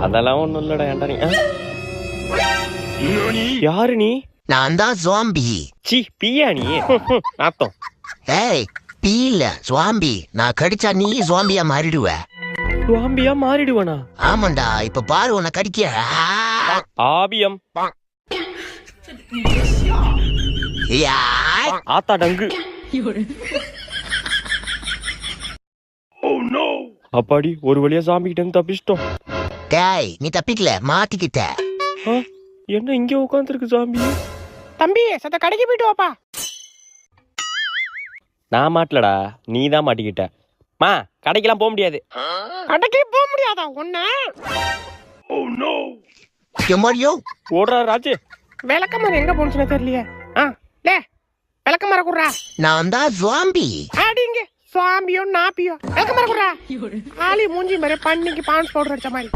அதெல்லாம் ஒண்ணும் இல்லடா. ஏன்டா நீ யாரு? நீ நான் தான் ஜாம்பி. சி பியா நீ? நாத்தம். ஏய் பீ இல்ல ஜாம்பி. நான் கடிச்சா நீ ஜாம்பியா மாறிடுவ. ஜாம்பியா மாறிடுவனா? ஆமாண்டா, இப்ப பாரு உன்னை கடிக்க. ஆபியம் யாய். ஆத்தா டங்கு. அப்பாடி ஒரு வழியா ஜாம்பி கிட்ட இருந்து தப்பிச்சிட்டோம். டேய் நீ தப்பிக்கல, மாட்டிக்கிட்ட. என்ன இங்க உட்காந்துருக்கு ஜாம்பி? தம்பி சத்த கடைக்கு போயிட்டு வாப்பா. நான் மாட்டலடா, நீ தான் மாட்டிக்கிட்ட. மா கடைக்கெல்லாம் போக முடியாது. கடைக்கு போக முடியாதா ஒண்ணு? எம்மாடியோ ஓடுறா ராஜு. விளக்கமரம் எங்க போனுச்சுன்னு தெரியலையே. விளக்கமரம் குடுறா. நான் தான் ஜாம்பி. அடிங்க சுவாம்பியோ நாப்பியோ விளக்கமரம் குடுறா. ஆளி மூஞ்சி மாதிரி பண்ணிக்கு பான்ஸ் பவுடர் அடிச்ச மாதிரி.